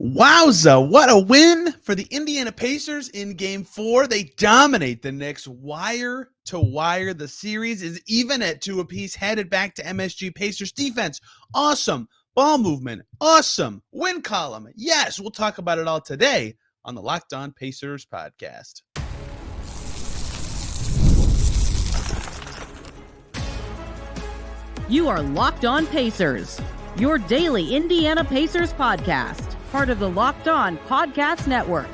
Wowza, what a win for the Indiana Pacers in Game 4. They dominate the Knicks wire to wire. The series is even at 2 apiece, headed back to MSG. Pacers defense, awesome. Ball movement, awesome. Win column, yes. We'll talk about it all today on the Locked On Pacers podcast. You are Locked On Pacers, your daily Indiana Pacers podcast. Part of the Locked On Podcast Network,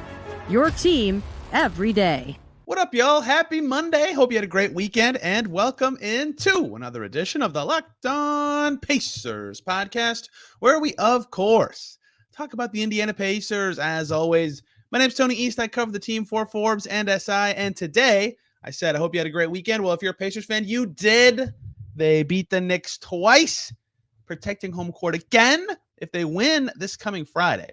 your team every day. What up, y'all? Happy Monday. Hope you had a great weekend, and welcome into another edition of the Locked On Pacers podcast, where we, of course, talk about the Indiana Pacers. As always, my name's Tony East. I cover the team for Forbes and SI, and today I said I hope you had a great weekend. Well, if you're a Pacers fan, you did. They beat the Knicks twice, protecting home court again. If they win this coming Friday,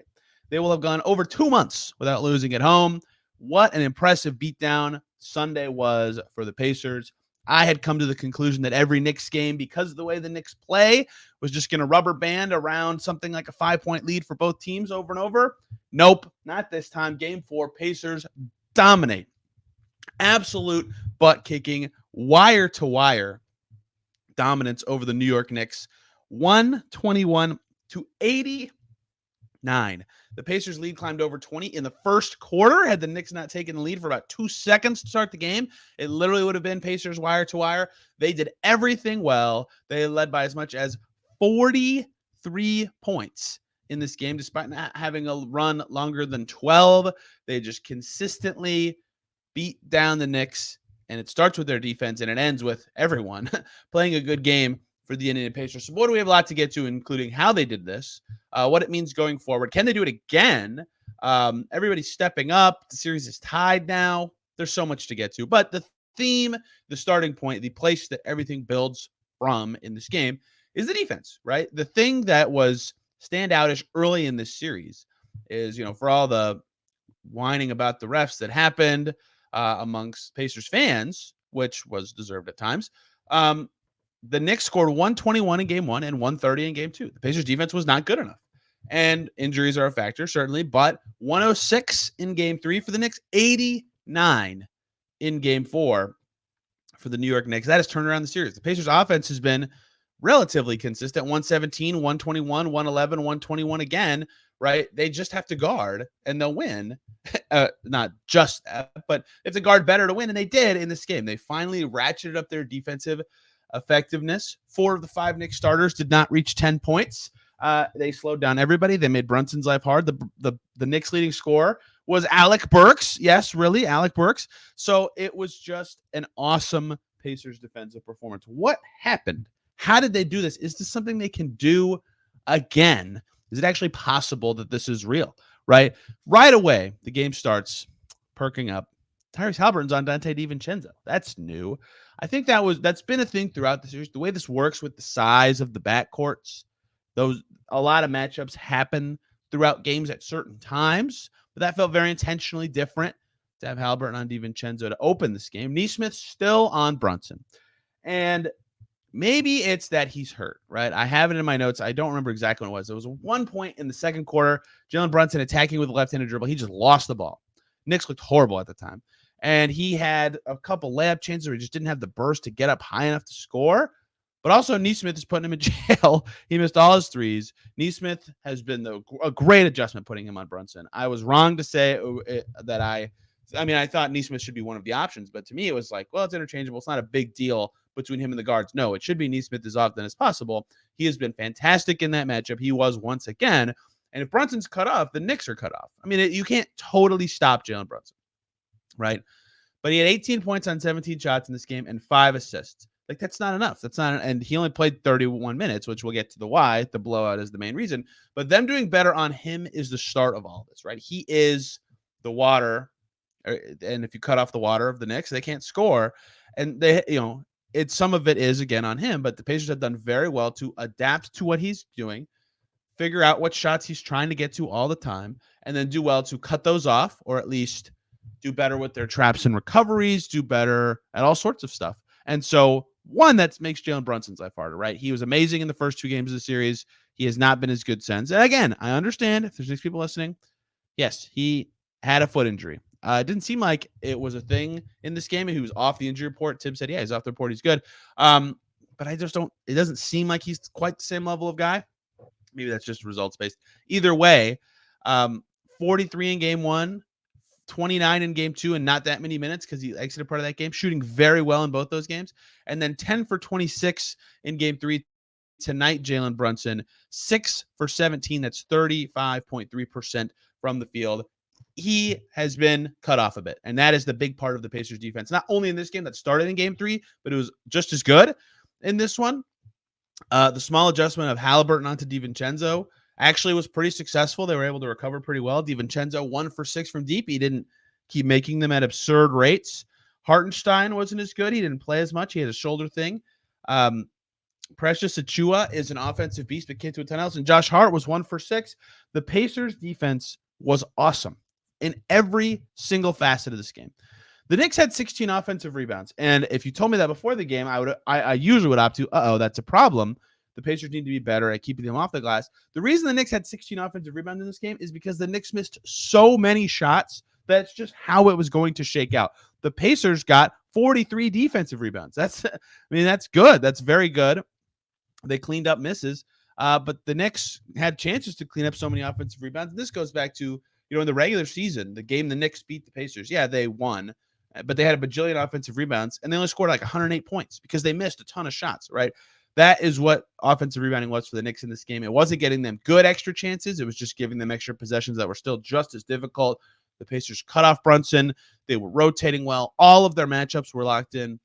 they will have gone over 2 months without losing at home. What an impressive beatdown Sunday was for the Pacers. I had come to the conclusion that every Knicks game, because of the way the Knicks play, was just going to rubber band around something like a 5-point lead for both teams over and over. Nope, not this time. Game 4, Pacers dominate. Absolute butt-kicking, wire-to-wire dominance over the New York Knicks. 121-89. The Pacers lead climbed over 20 in the first quarter. Had the Knicks not taken the lead for about 2 seconds to start the game, it literally would have been Pacers wire to wire. They did everything well. They led by as much as 43 points in this game, despite not having a run longer than 12. They just consistently beat down the Knicks, and it starts with their defense, and it ends with everyone playing a good game for the Indiana Pacers. So, boy, do we have a lot to get to, including how they did this, what it means going forward. Can they do it again? Everybody's stepping up. The series is tied now. There's so much to get to. But the theme, the starting point, the place that everything builds from in this game is the defense, right? The thing that was standoutish early in this series is, for all the whining about the refs that happened amongst Pacers fans, which was deserved at times, the Knicks scored 121 in game 1 and 130 in game 2. The Pacers defense was not good enough. And injuries are a factor, certainly, but 106 in game 3 for the Knicks, 89 in game 4 for the New York Knicks. That has turned around the series. The Pacers offense has been relatively consistent, 117, 121, 111, 121 again, right? They just have to guard and they'll win. Not just that, but they have to guard better to win, and they did in this game. They finally ratcheted up their defensive effectiveness. 4 of the 5 Knicks starters did not reach 10 points. They slowed down everybody. They made Brunson's life hard. The Knicks leading scorer was Alec Burks. Yes, really, Alec Burks. So it was just an awesome Pacers defensive performance. What happened? How did they do this? Is this something they can do again? Is it actually possible that this is real? Right away, the game starts perking up. Tyrese Haliburton's on Dante DiVincenzo. That's new. I think that's been a thing throughout the series. The way this works with the size of the backcourts, a lot of matchups happen throughout games at certain times, but that felt very intentionally different to have Haliburton on DiVincenzo to open this game. Nesmith's still on Brunson, and maybe it's that he's hurt, right? I have it in my notes. I don't remember exactly what it was. It was 1 point in the second quarter. Jalen Brunson attacking with a left-handed dribble. He just lost the ball. Knicks looked horrible at the time. And he had a couple layup chances where he just didn't have the burst to get up high enough to score. But also, Nesmith is putting him in jail. He missed all his threes. Nesmith has been a great adjustment putting him on Brunson. I was wrong to say that I thought Nesmith should be one of the options. But to me, it was like, well, it's interchangeable. It's not a big deal between him and the guards. No, it should be Nesmith as often as possible. He has been fantastic in that matchup. He was once again. And if Brunson's cut off, the Knicks are cut off. I mean, you can't totally stop Jalen Brunson, right? But he had 18 points on 17 shots in this game and 5 assists. Like, that's not enough. And he only played 31 minutes, which we'll get to the why. The blowout is the main reason. But them doing better on him is the start of all this, right? He is the water. And if you cut off the water of the Knicks, they can't score. And some of it is, again, on him. But the Pacers have done very well to adapt to what he's doing, figure out what shots he's trying to get to all the time, and then do well to cut those off, or at least do better with their traps and recoveries, do better at all sorts of stuff. And so, one, that makes Jalen Brunson's life harder, right? He was amazing in the first 2 games of the series. He has not been as good since. And again, I understand if there's 6 people listening. Yes, he had a foot injury. It didn't seem like it was a thing in this game. He was off the injury report. Tim said, yeah, he's off the report. He's good. But I just don't, it doesn't seem like he's quite the same level of guy. Maybe that's just results based. Either way, 43 in game 1, 29 in game 2, and not that many minutes because he exited part of that game, shooting very well in both those games. And then 10 for 26 in game 3 tonight, Jalen Brunson, 6 for 17. That's 35.3% from the field. He has been cut off a bit, and that is the big part of the Pacers defense. Not only in this game that started in game 3, but it was just as good in this one. The small adjustment of Haliburton onto DiVincenzo actually was pretty successful. They were able to recover pretty well. DiVincenzo 1 for 6 from deep. He didn't keep making them at absurd rates. Hartenstein wasn't as good. He didn't play as much. He had a shoulder thing. Precious Achiuwa is an offensive beast, but can't do a ton else. And Josh Hart was 1 for 6. The Pacers defense was awesome in every single facet of this game. The Knicks had 16 offensive rebounds. And if you told me that before the game, I usually would opt to, that's a problem. The Pacers need to be better at keeping them off the glass. The reason the Knicks had 16 offensive rebounds in this game is because the Knicks missed so many shots. That's just how it was going to shake out. The Pacers got 43 defensive rebounds. That's good. That's very good. They cleaned up misses, but the Knicks had chances to clean up so many offensive rebounds. And this goes back to, in the regular season, the game the Knicks beat the Pacers. Yeah, they won, but they had a bajillion offensive rebounds, and they only scored like 108 points because they missed a ton of shots, right? That is what offensive rebounding was for the Knicks in this game. It wasn't getting them good extra chances. It was just giving them extra possessions that were still just as difficult. The Pacers cut off Brunson. They were rotating well. All of their matchups were locked in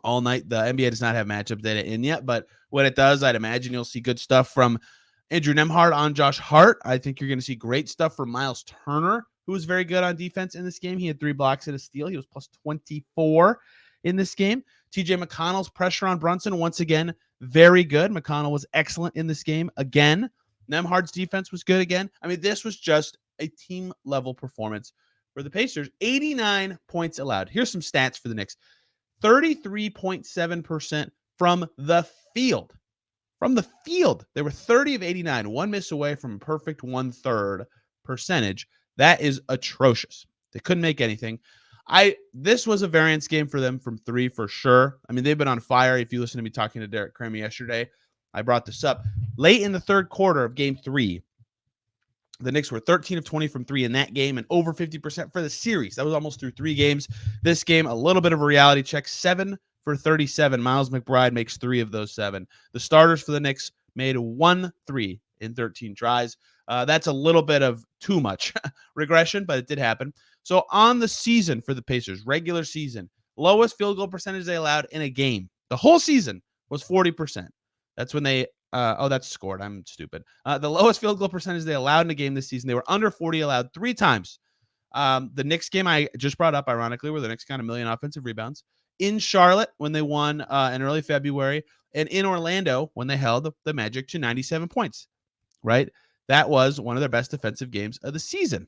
all night. The NBA does not have matchup data in yet, but when it does, I'd imagine you'll see good stuff from Andrew Nembhard on Josh Hart. I think you're going to see great stuff from Myles Turner, who was very good on defense in this game. He had 3 blocks and a steal. He was plus 24 in this game. TJ McConnell's pressure on Brunson, once again, very good. McConnell was excellent in this game again. Nembhard's defense was good again. This was just a team-level performance for the Pacers. 89 points allowed. Here's some stats for the Knicks. 33.7% from the field. From the field, they were 30 of 89, 1 miss away from a perfect 1/3 percentage. That is atrocious. They couldn't make anything. This was a variance game for them from 3 for sure. They've been on fire. If you listen to me talking to Derek Kramer yesterday, I brought this up. Late in the third quarter of game 3, the Knicks were 13 of 20 from 3 in that game and over 50% for the series. That was almost through 3 games. This game, a little bit of a reality check. 7 for 37. Miles McBride makes 3 of those 7. The starters for the Knicks made 1 3 in 13 tries. That's a little bit of too much regression, but it did happen. So on the season for the Pacers, regular season, lowest field goal percentage they allowed in a game. The whole season was 40%. That's when they that's scored. I'm stupid. The lowest field goal percentage they allowed in a game this season. They were under 40 allowed 3 times. The Knicks game I just brought up, ironically, where the Knicks got 1 million offensive rebounds. In Charlotte when they won in early February, and in Orlando when they held the Magic to 97 points, right? That was one of their best defensive games of the season.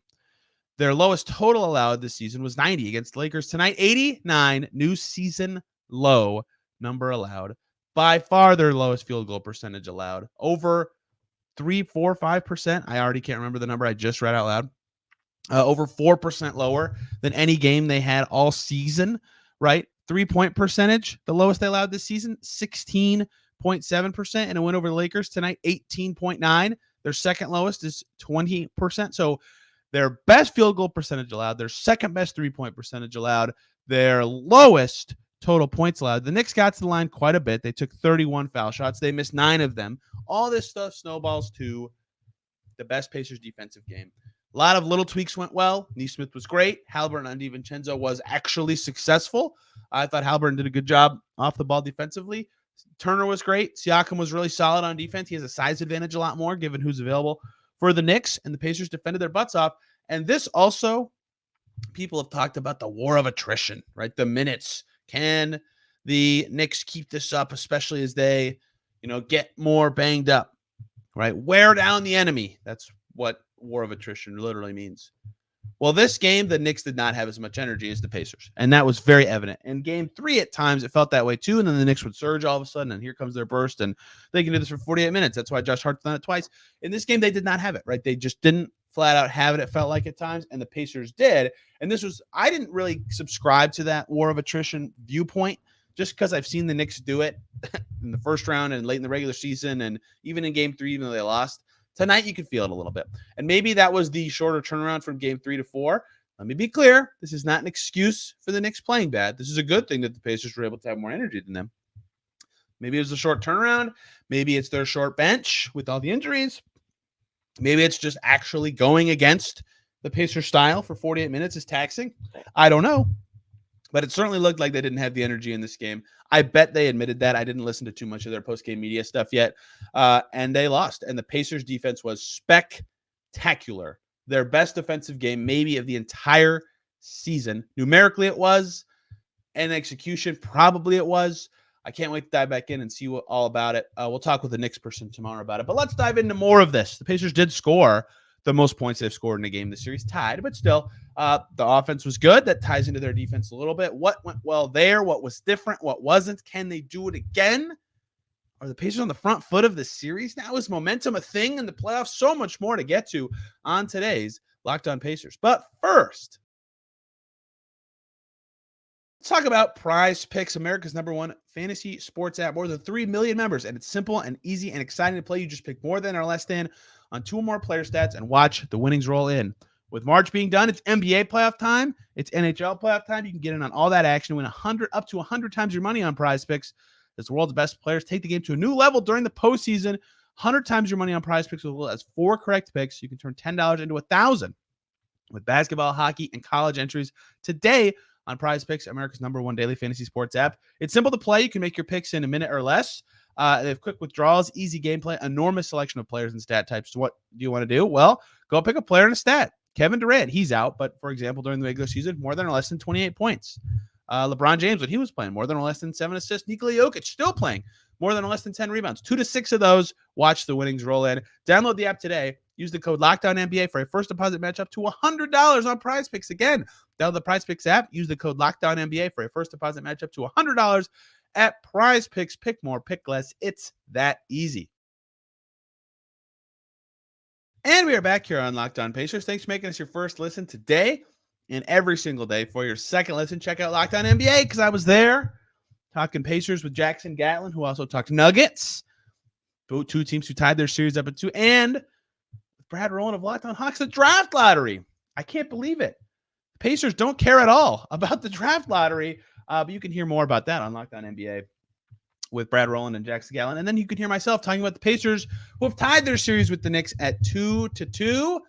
Their lowest total allowed this season was 90 against the Lakers tonight. 89, new season low number allowed. By far their lowest field goal percentage allowed. Over 3, 4, 5%. I already can't remember the number I just read out loud. Over 4% lower than any game they had all season, right? 3-point percentage, the lowest they allowed this season, 16.7%. And a win over the Lakers tonight, 18.9. Their second lowest is 20%. So their best field goal percentage allowed, their second best 3-point percentage allowed, their lowest total points allowed. The Knicks got to the line quite a bit. They took 31 foul shots. They missed 9 of them. All this stuff snowballs to the best Pacers defensive game. A lot of little tweaks went well. Nesmith was great. Haliburton on DiVincenzo was actually successful. I thought Haliburton did a good job off the ball defensively. Turner was great. Siakam was really solid on defense. He has a size advantage a lot more given who's available for the Knicks, and the Pacers defended their butts off. And this also, people have talked about the war of attrition, right? The minutes. Can the Knicks keep this up, especially as they, get more banged up, right? Wear down the enemy. That's what war of attrition literally means. Well, this game, the Knicks did not have as much energy as the Pacers, and that was very evident. In game 3, at times, it felt that way too, and then the Knicks would surge all of a sudden, and here comes their burst, and they can do this for 48 minutes. That's why Josh Hart's done it twice. In this game, they did not have it, right? They just didn't flat out have it, it felt like at times, and the Pacers did. And this was, I didn't really subscribe to that war of attrition viewpoint, just because I've seen the Knicks do it in the first round and late in the regular season, and even in game 3, even though they lost. Tonight, you could feel it a little bit. And maybe that was the shorter turnaround from game 3 to 4. Let me be clear. This is not an excuse for the Knicks playing bad. This is a good thing that the Pacers were able to have more energy than them. Maybe it was a short turnaround. Maybe it's their short bench with all the injuries. Maybe it's just actually going against the Pacers style for 48 minutes is taxing. I don't know. But it certainly looked like they didn't have the energy in this game. I bet they admitted that. I didn't listen to too much of their post-game media stuff yet. And they lost. And the Pacers defense was spectacular. Their best defensive game maybe of the entire season. Numerically it was. And execution probably it was. I can't wait to dive back in and see all about it. We'll talk with the Knicks person tomorrow about it. But let's dive into more of this. The Pacers did score the most points they've scored in a game this series, tied, but still, the offense was good. That ties into their defense a little bit. What went well there? What was different? What wasn't? Can they do it again? Are the Pacers on the front foot of the series? Now is momentum a thing in the playoffs? So much more to get to on today's Locked On Pacers. But first, let's talk about PrizePicks, America's #1 fantasy sports app. More than 3 million members, and it's simple and easy and exciting to play. You just pick more than or less than on 2 or more player stats and watch the winnings roll in. With March being done, it's NBA playoff time. It's NHL playoff time. You can get in on all that action and win up to 100 times your money on PrizePicks. As the world's best players take the game to a new level during the postseason, 100 times your money on PrizePicks as well as 4 correct picks. You can turn $10 into $1,000 with basketball, hockey, and college entries today on PrizePicks, America's #1 daily fantasy sports app. It's simple to play. You can make your picks in a minute or less. They have quick withdrawals, easy gameplay, enormous selection of players and stat types. So what do you want to do? Well, go pick a player and a stat. Kevin Durant, he's out, but for example, during the regular season, more than or less than 28 points. LeBron James, when he was playing, more than or less than 7 assists. Nikola Jokic, still playing, more than or less than 10 rebounds. 2 to 6 of those. Watch the winnings roll in. Download the app today. Use the code LOCKDOWNNBA for a first deposit match up to $100 on PrizePicks. Again, download the PrizePicks app. Use the code LOCKDOWNNBA for a first deposit match up to $100 at PrizePicks. Pick more, pick less. It's that easy. And we are back here on Locked On Pacers. Thanks for making us your first listen today and every single day. For your second listen, check out Locked On NBA because I was there talking Pacers with Jackson Gatlin, who also talked Nuggets. 2 teams who tied their series up at 2. And Brad Rowland of Locked On Hawks, the draft lottery. I can't believe it. The Pacers don't care at all about the draft lottery, but you can hear more about that on Locked On NBA with Brad Rowland and Jackson Gatlin. And then you could hear myself talking about the Pacers who have tied their series with the Knicks at 2-2.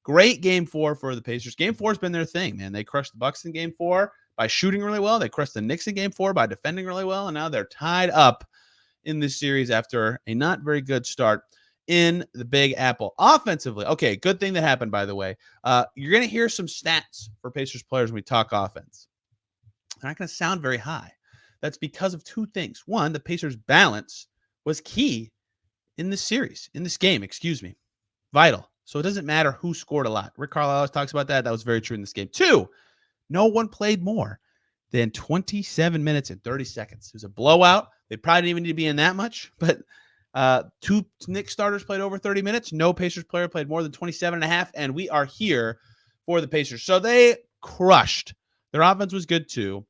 Great game 4 for the Pacers. Game 4 has been their thing, man. They crushed the Bucks in game 4 by shooting really well. They crushed the Knicks in game 4 by defending really well. And now they're tied up in this series after a not very good start in the Big Apple. Offensively, okay, good thing that happened, by the way. You're going to hear some stats for Pacers players when we talk offense. They're not going to sound very high. That's because of 2 things. One, the Pacers' balance was key in this series, in this game, vital. So it doesn't matter who scored a lot. Rick Carlisle always talks about that. That was very true in this game. 2, no one played more than 27 minutes and 30 seconds. It was a blowout. They probably didn't even need to be in that much, but 2 Knicks starters played over 30 minutes. No Pacers player played more than 27 and a half, and we are here for the Pacers. So they crushed. Their offense was good too.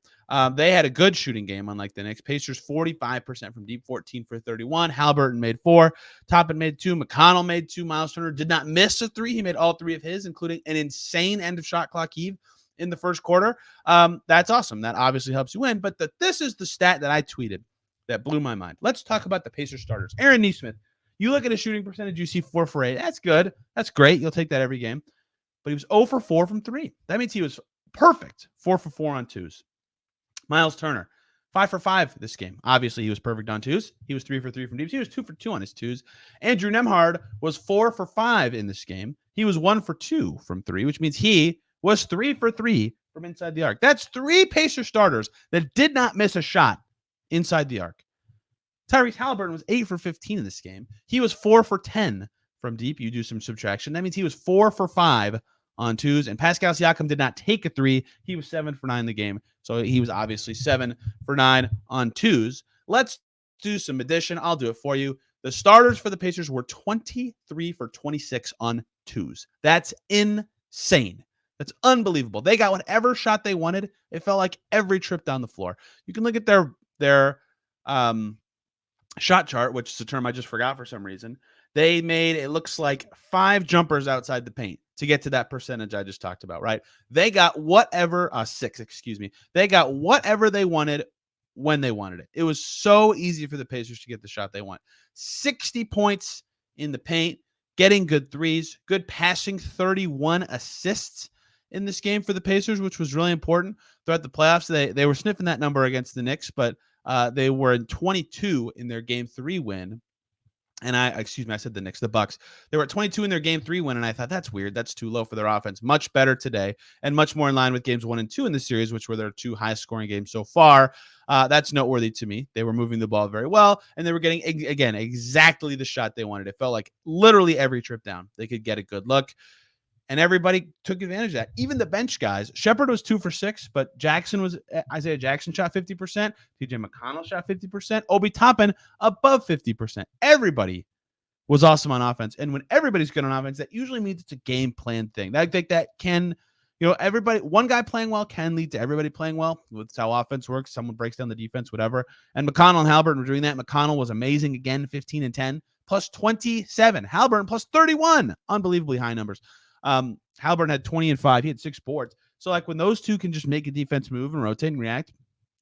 They had a good shooting game, unlike the Knicks. Pacers 45% from deep, 14 for 31. Haliburton made 4. Toppin made 2. McConnell made 2. Myles Turner did not miss a 3. He made all 3 of his, including an insane end of shot clock heave in the first quarter. That's awesome. That obviously helps you win. But this is the stat that I tweeted that blew my mind. Let's talk about the Pacers starters. Aaron Nesmith. You look at his shooting percentage, you see 4 for 8. That's good. That's great. You'll take that every game. But he was 0 for 4 from 3. That means he was perfect. 4 for 4 on 2s. Myles Turner, 5 for 5 this game. Obviously, he was perfect on 2s. He was 3 for 3 from deep. He was 2 for 2 on his 2s. Andrew Nembhard was 4 for 5 in this game. He was 1 for 2 from 3, which means he was 3 for 3 from inside the arc. That's 3 Pacer starters that did not miss a shot inside the arc. Tyrese Haliburton was 8 for 15 in this game. He was 4 for 10 from deep. You do some subtraction. That means he was 4 for 5 on twos. And Pascal Siakam did not take a three. He was 7 for 9 in the game. So he was obviously 7 for 9 on twos. Let's do some addition. I'll do it for you. The starters for the Pacers were 23 for 26 on twos. That's insane. That's unbelievable. They got whatever shot they wanted. It felt like every trip down the floor. You can look at their shot chart, which is a term I just forgot for some reason. They made, it looks like 5 jumpers outside the paint to get to that percentage I just talked about, right? They got whatever, 6, excuse me. They got whatever they wanted when they wanted it. It was so easy for the Pacers to get the shot they want. 60 points in the paint, getting good threes, good passing, 31 assists in this game for the Pacers, which was really important throughout the playoffs. They were sniffing that number against the Knicks, but they were in 22 in their game 3 win. And I said the Knicks, the Bucks. They were at 22 in their game 3 win, and I thought that's weird. That's too low for their offense. Much better today, and much more in line with games 1 and 2 in the series, which were their 2 highest scoring games so far. That's noteworthy to me. They were moving the ball very well, and they were getting, again, exactly the shot they wanted. It felt like literally every trip down, they could get a good look. And everybody took advantage of that. Even the bench guys. Shepherd was 2 for 6, but Isaiah Jackson shot 50%. TJ McConnell shot 50%. Obi Toppin above 50%. Everybody was awesome on offense. And when everybody's good on offense, that usually means it's a game plan thing. I think that can, everybody, one guy playing well can lead to everybody playing well. That's how offense works. Someone breaks down the defense, whatever. And McConnell and Haliburton were doing that. McConnell was amazing again, 15 and 10, plus 27. Haliburton plus 31. Unbelievably high numbers. Haliburton had 20 and 5. He had 6 boards. So like when those two can just make a defense move and rotate and react,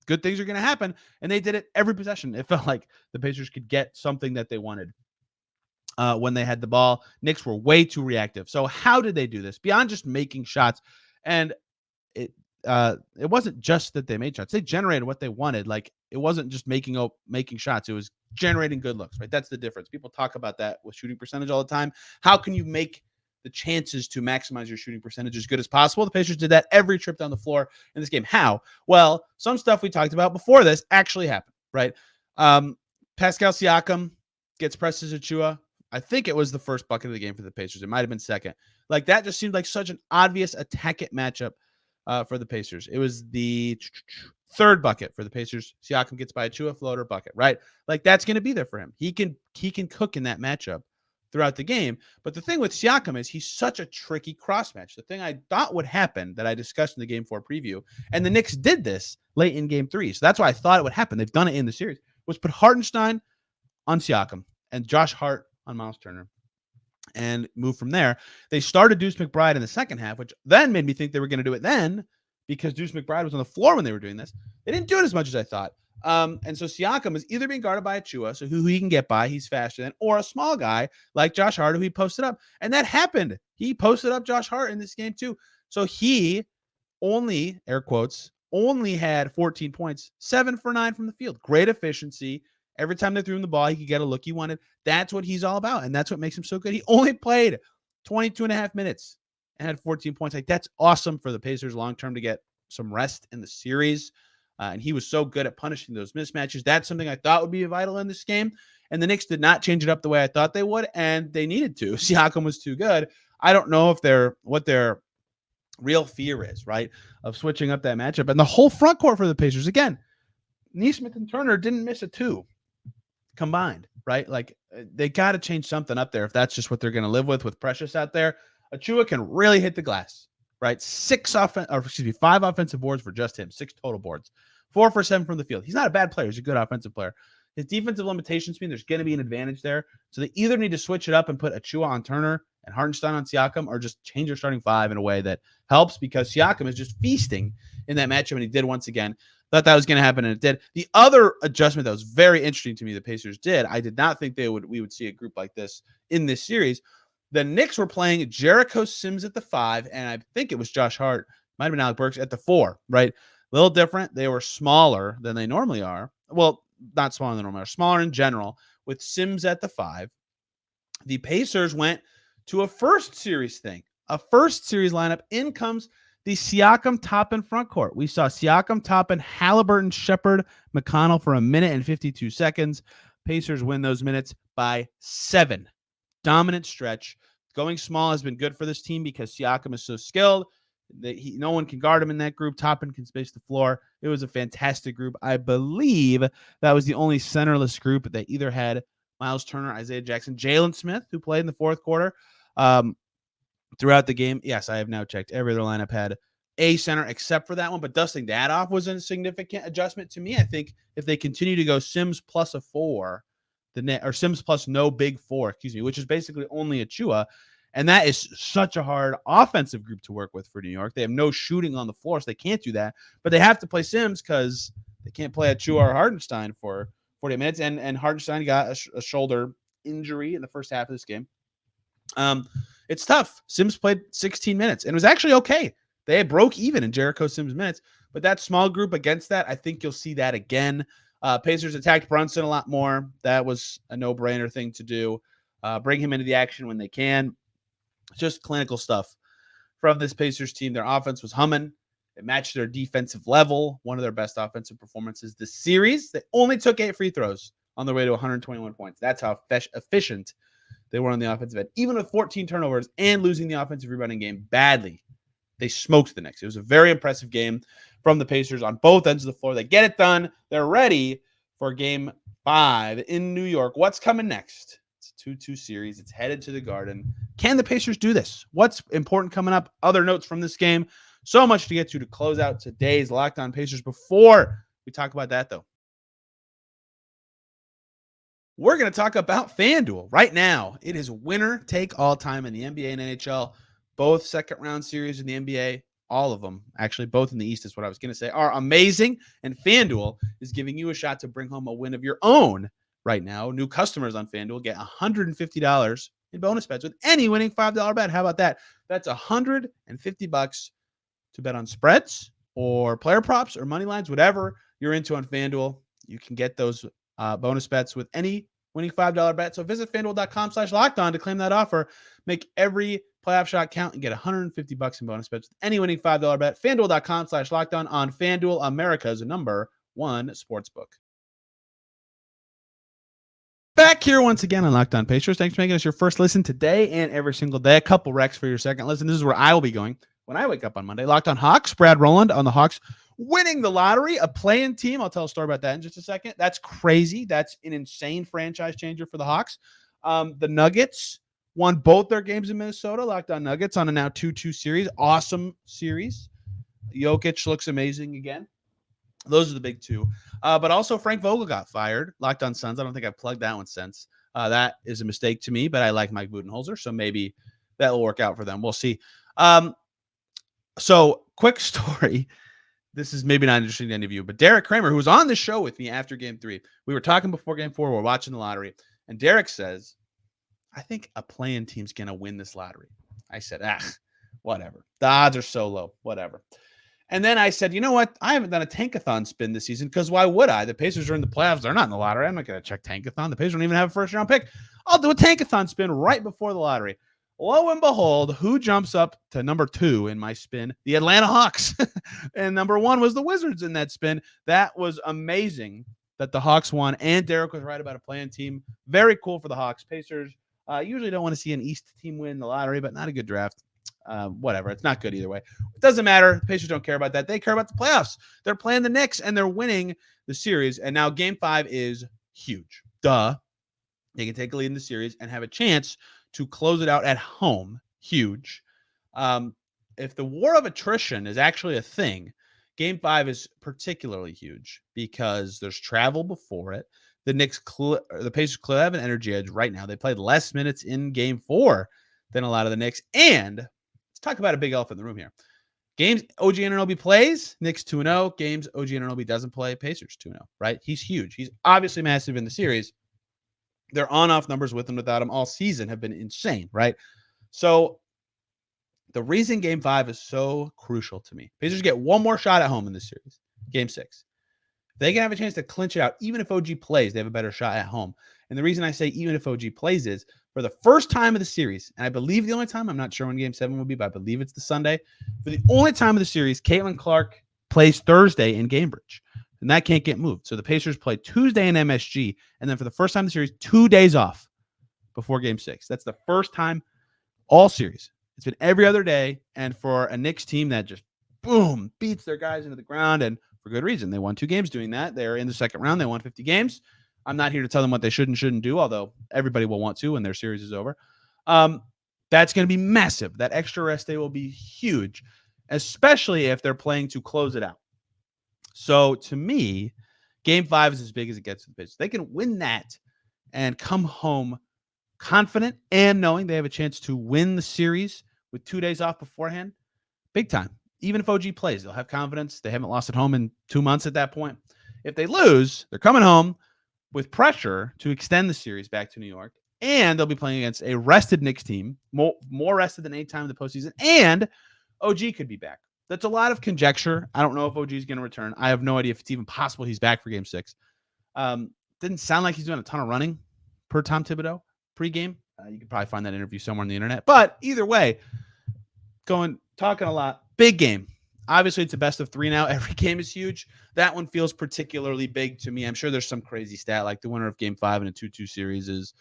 good things are going to happen. And they did it every possession. It felt like the Pacers could get something that they wanted when they had the ball. Knicks were way too reactive. So how did they do this? Beyond just making shots, and it wasn't just that they made shots. They generated what they wanted. Like it wasn't just making shots. It was generating good looks, right? That's the difference. People talk about that with shooting percentage all the time. How can you make the chances to maximize your shooting percentage as good as possible? The Pacers did that every trip down the floor in this game. How? Well, some stuff we talked about before this actually happened, right? Pascal Siakam gets Precious Achiuwa. I think it was the first bucket of the game for the Pacers. It might have been second. Like that just seemed like such an obvious attack it matchup for the Pacers. It was the third bucket for the Pacers. Siakam gets by Achiuwa, floater bucket, right? Like that's going to be there for him. He can cook in that matchup throughout the game. But the thing with Siakam is he's such a tricky cross match. The thing I thought would happen that I discussed in the game 4 preview, and the Knicks did this late in game 3. So that's why I thought it would happen. They've done it in the series, was put Hartenstein on Siakam and Josh Hart on Myles Turner and move from there. They started Deuce McBride in the second half, which then made me think they were going to do it then because Deuce McBride was on the floor when they were doing this. They didn't do it as much as I thought. And so Siakam is either being guarded by Achiuwa, so who he can get by, he's faster than, or a small guy like Josh Hart, who he posted up. And that happened. He posted up Josh Hart in this game too. So he only, air quotes, only had 14 points, 7 for 9 from the field. Great efficiency. Every time they threw him the ball, he could get a look he wanted. That's what he's all about, and that's what makes him so good. He only played 22 and a half minutes and had 14 points. Like that's awesome for the Pacers long-term to get some rest in the series. And he was so good at punishing those mismatches. That's something I thought would be vital in this game. And the Knicks did not change it up the way I thought they would, and they needed to. Siakam was too good. I don't know if what their real fear is, right, of switching up that matchup. And the whole front court for the Pacers, again, Nesmith and Turner didn't miss a 2 combined, right? Like they got to change something up there if that's just what they're going to live with Precious out there. Achiuwa can really hit the glass, right? 5 offensive boards for just him, 6 total boards. 4 for 7 from the field. He's not a bad player. He's a good offensive player. His defensive limitations mean there's going to be an advantage there. So they either need to switch it up and put Achiuwa on Turner and Hartenstein on Siakam, or just change their starting 5 in a way that helps, because Siakam is just feasting in that matchup, and he did once again. Thought that was going to happen, and it did. The other adjustment that was very interesting to me the Pacers did, I did not think we would see a group like this in this series. The Knicks were playing Jericho Sims at the 5, and I think it was Josh Hart, might have been Alec Burks at the 4, right? A little different. They were smaller than they normally are. Well, not smaller than they normally are, smaller in general, with Sims at the 5. The Pacers went to a first series thing, a first series lineup. In comes the Siakam Toppin front court. We saw Siakam Toppin, Haliburton, Shepherd, McConnell for 1 minute and 52 seconds. Pacers win those minutes by 7. Dominant stretch. Going small has been good for this team because Siakam is so skilled. No one can guard him in that group. Toppin can space the floor. It was a fantastic group. I believe that was the only centerless group that either had Myles Turner, Isaiah Jackson, Jalen Smith, who played in the fourth quarter throughout the game. Yes, I have now checked. Every other lineup had a center except for that one, but dusting that off was a significant adjustment to me. I think if they continue to go Sims plus a 4, or Sims plus no big 4, which is basically only Achua, and that is such a hard offensive group to work with for New York. They have no shooting on the floor, so they can't do that. But they have to play Sims because they can't play Achua or Hartenstein for 40 minutes. And Hartenstein got a shoulder injury in the first half of this game. It's tough. Sims played 16 minutes, and it was actually okay. They broke even in Jericho Sims minutes. But that small group against that, I think you'll see that again. Pacers attacked Brunson a lot more. That was a no-brainer thing to do. Bring him into the action when they can. Just clinical stuff from this Pacers team. Their offense was humming. It matched their defensive level. One of their best offensive performances this series. They only took 8 free throws on their way to 121 points. That's how efficient they were on the offensive end. Even with 14 turnovers and losing the offensive rebounding game badly, they smoked the Knicks. It was a very impressive game from the Pacers on both ends of the floor. They get it done. They're ready for Game 5 in New York. What's coming next? It's a 2-2 series. It's headed to the Garden. Can the Pacers do this? What's important coming up? Other notes from this game. So much to get to close out today's Locked On Pacers. Before we talk about that, though, we're going to talk about FanDuel right now. It is winner take all time in the NBA and NHL. Both second-round series in the NBA, all of them, actually both in the East is what I was going to say, are amazing. And FanDuel is giving you a shot to bring home a win of your own right now. New customers on FanDuel get $150 in bonus bets with any winning $5 bet. How about that? That's $150 to bet on spreads or player props or money lines, whatever you're into on FanDuel. You can get those bonus bets with any winning $5 bet. So visit FanDuel.com/lockedon to claim that offer. Make every playoff shot count and get $150 in bonus bets with any winning $5 bet. FanDuel.com/lockedon on FanDuel, America's #1 sportsbook. Back here once again on Locked On Pacers. Thanks for making us your first listen today and every single day. A couple recs for your second listen. This is where I will be going when I wake up on Monday. Locked On Hawks. Brad Rowland on the Hawks winning the lottery, a play-in team. I'll tell a story about that in just a second. That's crazy. That's an insane franchise changer for the Hawks. The Nuggets won both their games in Minnesota. Locked On Nuggets on a now 2-2 series. Awesome series. Jokic looks amazing again. Those are the big two. But also Frank Vogel got fired. Locked On Suns. I don't think I've plugged that one since. That is a mistake to me, but I like Mike Budenholzer, so maybe that will work out for them. We'll see. So quick story. This is maybe not interesting to any of you, but Derek Kramer, who was on the show with me after Game 3, we were talking before Game 4. We're watching the lottery, and Derek says, I think a play-in team's going to win this lottery. I said, whatever. The odds are so low, whatever. And then I said, you know what? I haven't done a tankathon spin this season because why would I? The Pacers are in the playoffs. They're not in the lottery. I'm not going to check tankathon. The Pacers don't even have a first-round pick. I'll do a tankathon spin right before the lottery. Lo and behold, who jumps up to number 2 in my spin? The Atlanta Hawks. And number 1 was the Wizards in that spin. That was amazing that the Hawks won, and Derek was right about a play-in team. Very cool for the Hawks. Pacers usually don't want to see an East team win the lottery, but not a good draft. Whatever. It's not good either way. It doesn't matter. The Pacers don't care about that. They care about the playoffs. They're playing the Knicks, and they're winning the series. And now Game 5 is huge. Duh. They can take a lead in the series and have a chance to close it out at home. Huge. If the war of attrition is actually a thing, Game 5 is particularly huge because there's travel before it. The Pacers clearly have an energy edge right now. They played less minutes in Game 4 than a lot of the Knicks. And let's talk about a big elephant in the room here. Games OG Anunoby plays, Knicks 2-0. Games OG Anunoby doesn't play, Pacers 2-0, right? He's huge. He's obviously massive in the series. Their on-off numbers with and without him all season have been insane, right? So the reason Game 5 is so crucial to me, Pacers get one more shot at home in this series, Game 6. They can have a chance to clinch it out. Even if OG plays, they have a better shot at home. And the reason I say even if OG plays is for the first time of the series, and I believe the only time, I'm not sure when Game 7 will be, but I believe it's the Sunday. For the only time of the series, Caitlin Clark plays Thursday in Cambridge. And that can't get moved. So the Pacers play Tuesday in MSG, and then for the first time in the series, 2 days off before Game 6. That's the first time all series. It's been every other day. And for a Knicks team that just, boom, beats their guys into the ground, and for good reason. They won 2 games doing that. They're in the second round. They won 50 games. I'm not here to tell them what they should and shouldn't do, although everybody will want to when their series is over. That's going to be massive. That extra rest day will be huge, especially if they're playing to close it out. So to me, Game 5 is as big as it gets to the pitch. They can win that and come home confident and knowing they have a chance to win the series with 2 days off beforehand. Big time. Even if OG plays, they'll have confidence. They haven't lost at home in 2 months at that point. If they lose, they're coming home with pressure to extend the series back to New York, and they'll be playing against a rested Knicks team, more rested than any time in the postseason, and OG could be back. That's a lot of conjecture. I don't know if OG is going to return. I have no idea if it's even possible he's back for Game 6. Didn't sound like he's doing a ton of running per Tom Thibodeau pregame. You can probably find that interview somewhere on the internet. But either way, talking a lot. Big game. Obviously, it's a best of 3 now. Every game is huge. That one feels particularly big to me. I'm sure there's some crazy stat like the winner of Game 5 in a 2-2 series is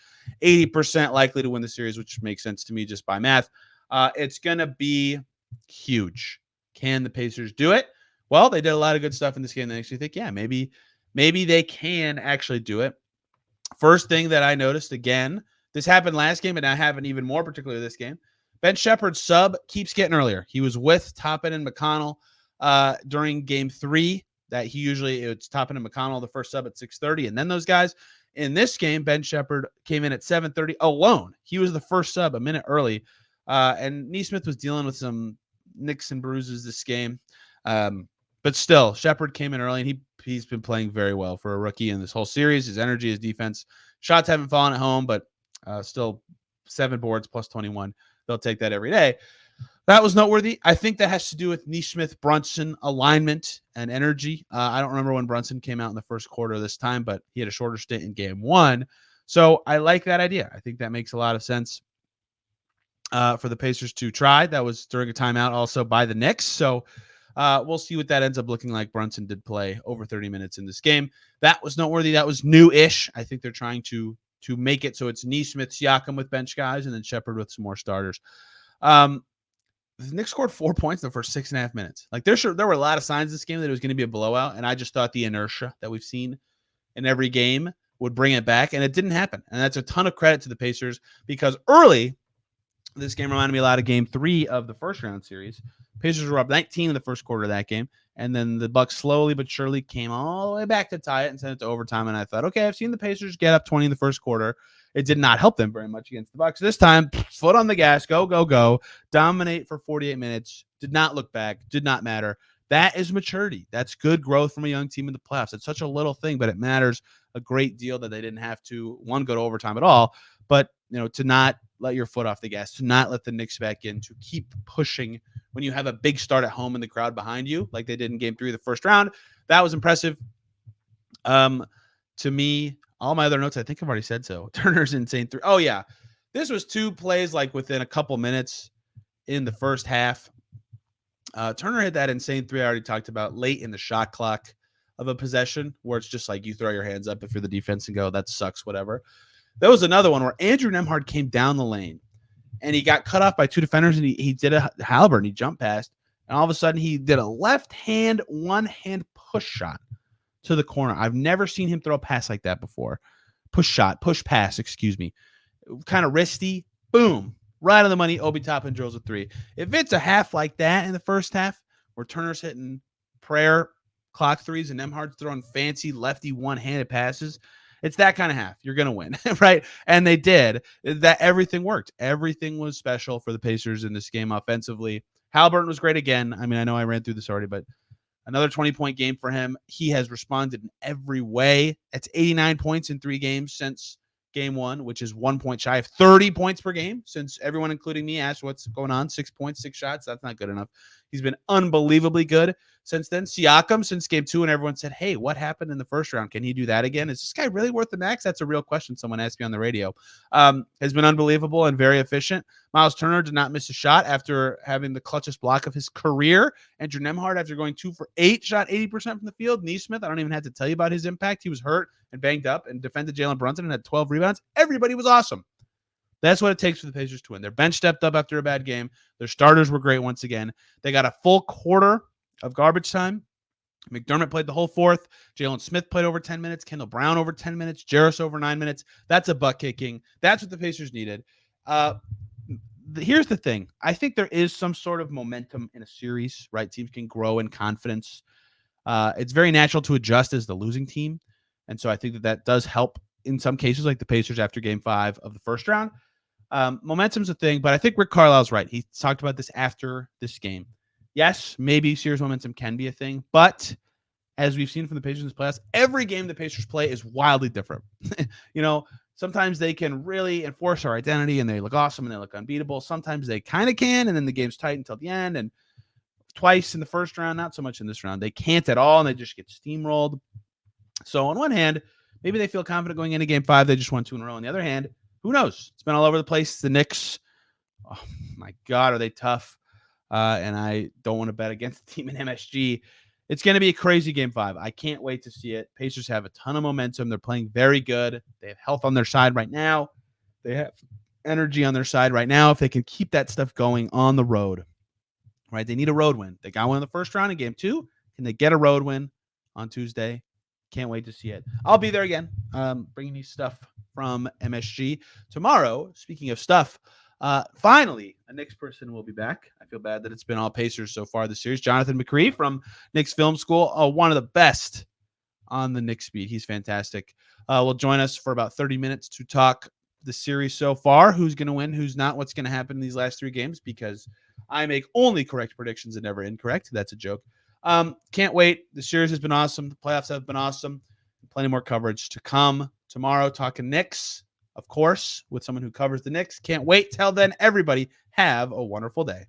80% likely to win the series, which makes sense to me just by math. It's going to be huge. Can the Pacers do it? Well, they did a lot of good stuff in this game. They actually think, yeah, maybe they can actually do it. First thing that I noticed, again, this happened last game, and I happened even more particularly this game. Ben Shepherd's sub keeps getting earlier. He was with Toppin and McConnell during Game 3. That it's Toppin and McConnell, the first sub at 6:30, and then those guys. In this game, Ben Shepherd came in at 7:30 alone. He was the first sub a minute early, and Nesmith was dealing with some nicks and bruises this game. But still, Shepherd came in early, and he's been playing very well for a rookie in this whole series. His energy, his defense. Shots haven't fallen at home, but still 7 boards plus 21. They'll take that every day. That was noteworthy. I think that has to do with Nesmith-Brunson alignment and energy. I don't remember when Brunson came out in the first quarter this time, but he had a shorter stint in Game 1. So I like that idea. I think that makes a lot of sense for the Pacers to try. That was during a timeout also by the Knicks. So we'll see what that ends up looking like. Brunson did play over 30 minutes in this game. That was noteworthy. That was new-ish. I think they're trying to make it so it's Nesmith, Siakam with bench guys, and then Shepherd with some more starters. The Knicks scored 4 points in the first 6.5 minutes. Like there were a lot of signs this game that it was going to be a blowout, and I just thought the inertia that we've seen in every game would bring it back, and it didn't happen. And that's a ton of credit to the Pacers because early, this game reminded me a lot of Game 3 of the first round series. Pacers were up 19 in the first quarter of that game, and then the Bucks slowly but surely came all the way back to tie it and sent it to overtime. And I thought, okay, I've seen the Pacers get up 20 in the first quarter. It did not help them very much against the Bucks. This time, foot on the gas, go, dominate for 48 minutes. Did not look back. Did not matter. That is maturity. That's good growth from a young team in the playoffs. It's such a little thing, but it matters a great deal that they didn't have to, one, go to overtime at all, but to not let your foot off the gas, to not let the Knicks back in, to keep pushing when you have a big start at home and the crowd behind you, like they did in Game 3 of the first round. That was impressive. To me, all my other notes, I think I've already said so. Turner's insane 3. Oh, yeah. This was 2 plays like within a couple minutes in the first half. Turner hit that insane 3 I already talked about late in the shot clock of a possession where it's just like you throw your hands up if you're the defense and go, that sucks, whatever. There was another one where Andrew Nembhard came down the lane and he got cut off by 2 defenders and he did a Haliburton. He jumped past and all of a sudden he did a one-hand push shot to the corner. I've never seen him throw a pass like that before. Push pass, excuse me. Kind of wristy. Boom. Right on the money. Obi Toppin drills a 3. If it's a half like that in the first half where Turner's hitting prayer clock 3s and Nembhard's throwing fancy lefty one-handed passes, it's that kind of half. You're going to win, right? And they did. That everything worked. Everything was special for the Pacers in this game offensively. Haliburton was great again. I mean, I know I ran through this already, but another 20-point game for him. He has responded in every way. It's 89 points in 3 games since Game 1, which is 1 point shy of 30 points per game since everyone, including me, asked what's going on. 6 points, 6 shots. That's not good enough. He's been unbelievably good since then. Siakam since Game 2, and everyone said, hey, what happened in the first round? Can he do that again? Is this guy really worth the max? That's a real question someone asked me on the radio. Has been unbelievable and very efficient. Myles Turner did not miss a shot after having the clutchest block of his career. Andrew Nembhard, after going 2 for 8, shot 80% from the field. Nesmith, I don't even have to tell you about his impact. He was hurt and banged up and defended Jalen Brunson and had 12 rebounds. Everybody was awesome. That's what it takes for the Pacers to win. Their bench stepped up after a bad game. Their starters were great once again. They got a full quarter of garbage time. McDermott played the whole fourth. Jalen Smith played over 10 minutes. Kendall Brown over 10 minutes. Jarris over 9 minutes. That's a butt kicking. That's what the Pacers needed. Here's the thing. I think there is some sort of momentum in a series, right? Teams can grow in confidence. It's very natural to adjust as the losing team. And so I think that does help in some cases, like the Pacers after game 5 of the first round. Momentum's a thing, but I think Rick Carlisle's right. He talked about this after this game. Yes, maybe series momentum can be a thing, but as we've seen from the Pacers in this playoffs, every game the Pacers play is wildly different. Sometimes they can really enforce our identity and they look awesome and they look unbeatable. Sometimes they kind of can, and then the game's tight until the end. And twice in the first round, not so much in this round, they can't at all, and they just get steamrolled. So on one hand, maybe they feel confident going into game 5. They just won 2 in a row. On the other hand, who knows? It's been all over the place. The Knicks, oh my God, are they tough? And I don't want to bet against the team in MSG. It's going to be a crazy game 5. I can't wait to see it. Pacers have a ton of momentum. They're playing very good. They have health on their side right now. They have energy on their side right now. If they can keep that stuff going on the road, right? They need a road win. They got one in the first round in game 2. Can they get a road win on Tuesday? Can't wait to see it. I'll be there again, bringing you stuff from MSG tomorrow. Speaking of stuff, finally, a Knicks person will be back. I feel bad that it's been all Pacers so far this series. Jonathan McCree from Knicks Film School, one of the best on the Knicks beat. He's fantastic. Will join us for about 30 minutes to talk the series so far, who's going to win, who's not, what's going to happen in these last 3 games, because I make only correct predictions and never incorrect. That's a joke. Can't wait. The series has been awesome. The playoffs have been awesome. Plenty more coverage to come tomorrow. Talking Knicks, of course, with someone who covers the Knicks. Can't wait. Till then, everybody have a wonderful day.